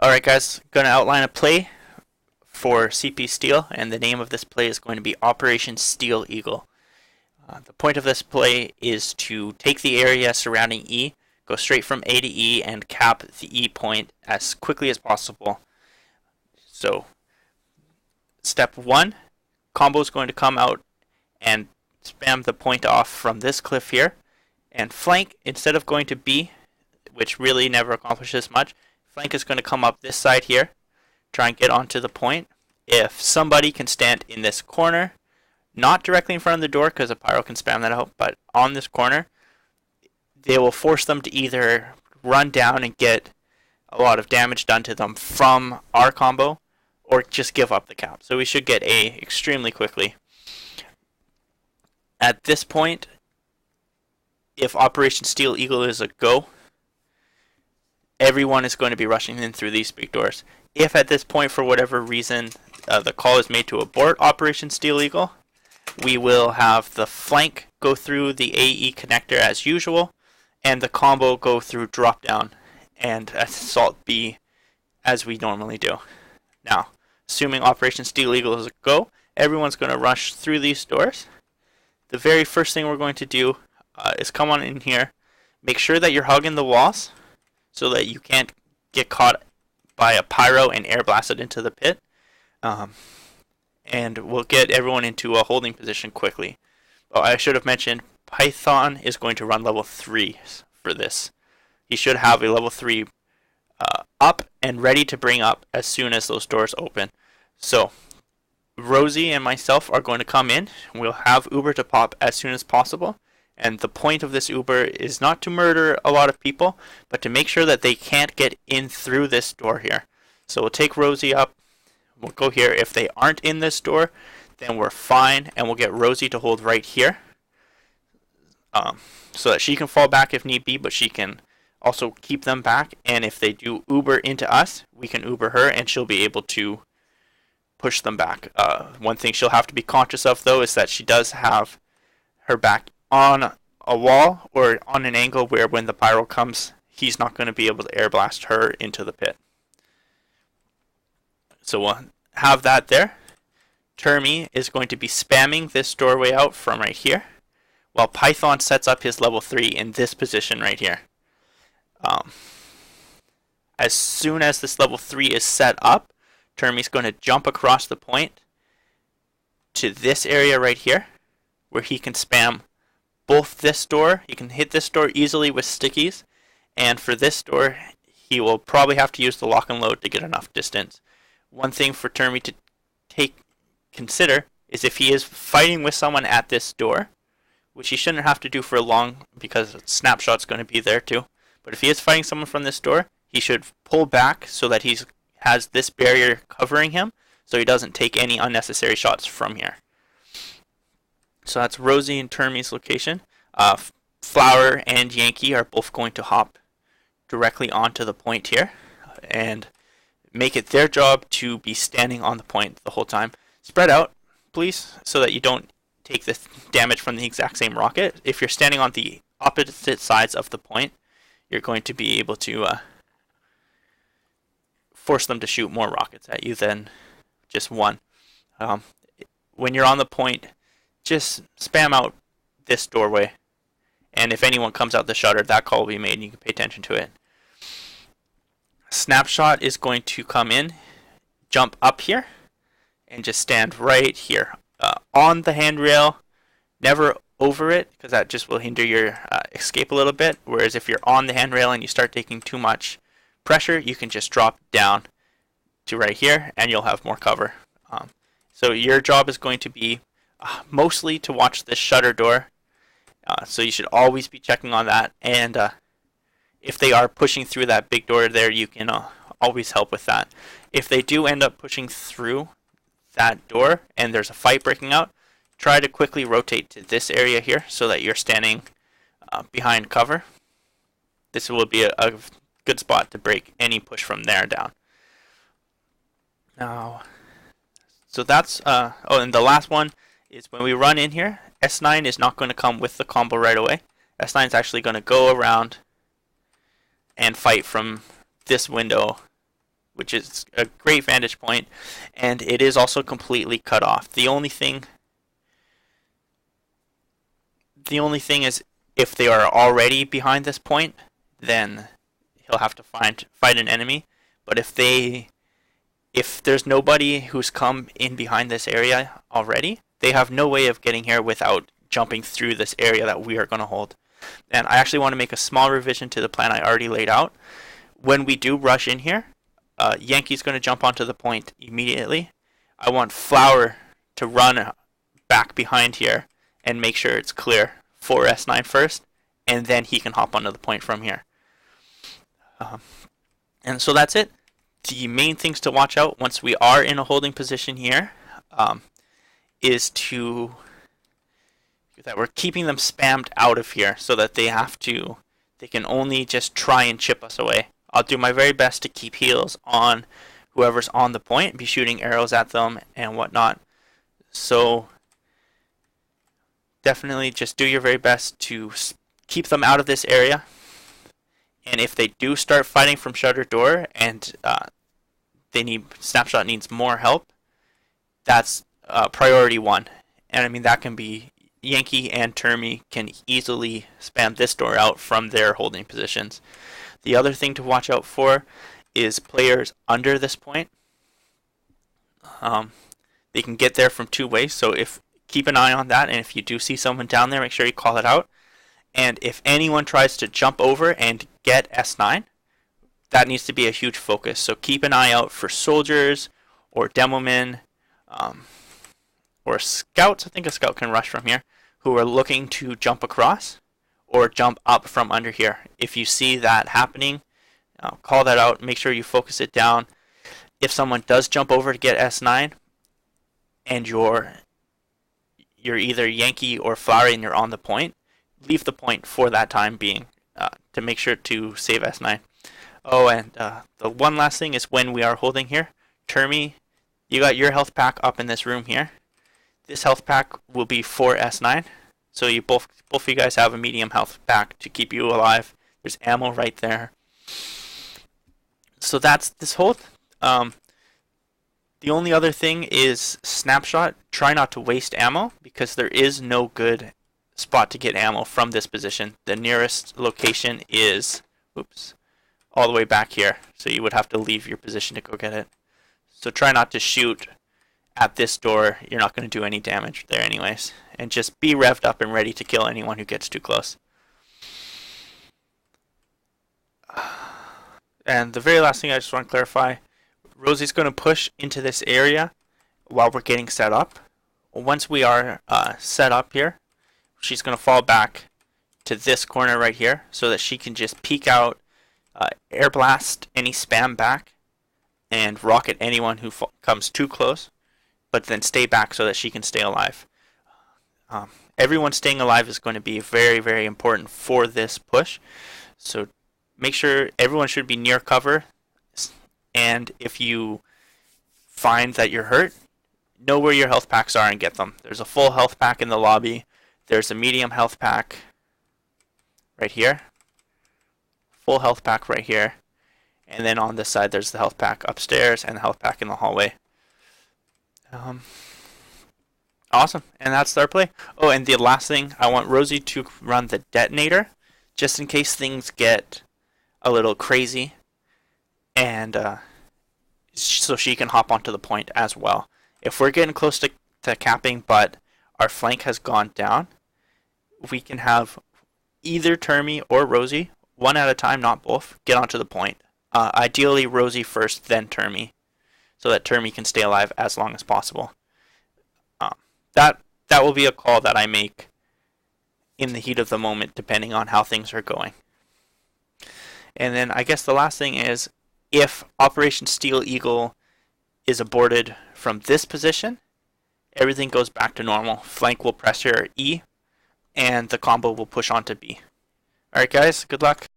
Alright guys, going to outline a play for CP Steel, and the name of this play is going to be Operation Steel Eagle. The point of this play is to take the area surrounding E, go straight from A to E, and cap the E point as quickly as possible. So, step 1, combo is going to come out and spam the point off from this cliff here, and flank, instead of going to B, which really never accomplishes much, flank is going to come up this side here, try and get onto the point. If somebody can stand in this corner, not directly in front of the door because a pyro can spam that out, but on this corner, they will force them to either run down and get a lot of damage done to them from our combo, or just give up the cap. So we should get A extremely quickly. At this point, if Operation Steel Eagle is a go, everyone is going to be rushing in through these big doors. If at this point, for whatever reason, the call is made to abort Operation Steel Eagle, we will have the flank go through the AE connector as usual, and the combo go through drop down and assault B as we normally do. Now, assuming Operation Steel Eagle is a go, everyone's going to rush through these doors. The very first thing we're going to do is come on in here, make sure that you're hugging the walls, so that you can't get caught by a pyro and air blasted into the pit. And we'll get everyone into a holding position quickly. Oh, I should have mentioned, Python is going to run level 3 for this. He should have a level 3 up and ready to bring up as soon as those doors open. So, Rosie and myself are going to come in. We'll have Uber to pop as soon as possible. And the point of this Uber is not to murder a lot of people, but to make sure that they can't get in through this door here. So we'll take Rosie up. We'll go here. If they aren't in this door, then we're fine. And we'll get Rosie to hold right here. So that she can fall back if need be, but she can also keep them back. And if they do Uber into us, we can Uber her and she'll be able to push them back. One thing she'll have to be conscious of, though, is that she does have her back on a wall or on an angle where when the pyro comes, he's not going to be able to air blast her into the pit. So we'll have that there. Termi is going to be spamming this doorway out from right here, while Python sets up his level 3 in this position right here. As soon as this level 3 is set up, Termi's going to jump across the point to this area right here, where he can spam both this door. He can hit this door easily with stickies, and for this door he will probably have to use the lock and load to get enough distance. One thing for Termi to consider is if he is fighting with someone at this door, which he shouldn't have to do for long because Snapshot's going to be there too, but if he is fighting someone from this door, he should pull back so that he has this barrier covering him so he doesn't take any unnecessary shots from here. So that's Rosie and Termi's location. Flower and Yankee are both going to hop directly onto the point here and make it their job to be standing on the point the whole time. Spread out, please, so that you don't take the damage from the exact same rocket. If you're standing on the opposite sides of the point, you're going to be able to force them to shoot more rockets at you than just one. When you're on the point, just spam out this doorway, and if anyone comes out the shutter, that call will be made and you can pay attention to it. Snapshot is going to come in, jump up here, and just stand right here on the handrail, never over it, because that just will hinder your escape a little bit, whereas if you're on the handrail and you start taking too much pressure, you can just drop down to right here and you'll have more cover. So your job is going to be mostly to watch this shutter door, so you should always be checking on that, and if they are pushing through that big door there, you can always help with that. If they do end up pushing through that door and there's a fight breaking out, try to quickly rotate to this area here so that you're standing behind cover. This will be a good spot to break any push from there down. Now, so that's and the last one is when we run in here, S9 is not going to come with the combo right away. S9 is actually going to go around and fight from this window which is a great vantage point, and it is also completely cut off. The only thing is if they are already behind this point, then he'll have to fight an enemy. But if there's nobody who's come in behind this area already, they have no way of getting here without jumping through this area that we are going to hold. And I actually want to make a small revision to the plan I already laid out. When we do rush in here, Yankee's going to jump onto the point immediately. I want Flower to run back behind here and make sure it's clear for S9 first, and then he can hop onto the point from here. And so that's it. The main things to watch out once we are in a holding position here is that we're keeping them spammed out of here so that they can only just try and chip us away. I'll do my very best to keep heals on whoever's on the point, be shooting arrows at them and whatnot. So definitely just do your very best to keep them out of this area. And if they do start fighting from shutter door and Snapshot needs more help, that's priority 1. And I mean, that can be Yankee and Termi can easily spam this door out from their holding positions. The other thing to watch out for is players under this point. They can get there from 2 ways, so keep an eye on that, and if you do see someone down there, make sure you call it out. And if anyone tries to jump over and get S9, that needs to be a huge focus. So keep an eye out for soldiers or demomen or scouts. I think a scout can rush from here, who are looking to jump across or jump up from under here. If you see that happening, call that out. Make sure you focus it down. If someone does jump over to get S9 and you're either Yankee or Flower and you're on the point, leave the point for that time being to make sure to save S9. Oh, and the one last thing is when we are holding here, Termi, you got your health pack up in this room here. This health pack will be for S9, so you both of you guys have a medium health pack to keep you alive. There's ammo right there. So that's this hold. The only other thing is Snapshot. Try not to waste ammo because there is no good spot to get ammo from this position. The nearest location is all the way back here, so you would have to leave your position to go get it. So try not to shoot at this door. You're not going to do any damage there anyways, and just be revved up and ready to kill anyone who gets too close. And the very last thing I just want to clarify, Rosie's going to push into this area while we're getting set up. Once we are set up here, she's going to fall back to this corner right here so that she can just peek out, air blast any spam back, and rocket anyone who comes too close, but then stay back so that she can stay alive. Everyone staying alive is going to be very, very important for this push. So make sure everyone should be near cover, and if you find that you're hurt, know where your health packs are and get them. There's a full health pack in the lobby. There's a medium health pack right here. Full health pack right here. And then on this side there's the health pack upstairs and the health pack in the hallway. Awesome. And that's our play. Oh, and the last thing, I want Rosie to run the detonator just in case things get a little crazy, and so she can hop onto the point as well. If we're getting close to capping but our flank has gone down, we can have either Termi or Rosie, one at a time, not both, get onto the point. Ideally Rosie first, then Termi, so that Termi can stay alive as long as possible. That will be a call that I make in the heat of the moment, depending on how things are going. And then I guess the last thing is, if OperationSteelEagle is aborted from this position, everything goes back to normal. Flank will pressure E, and the combo will push on to B. Alright guys, good luck.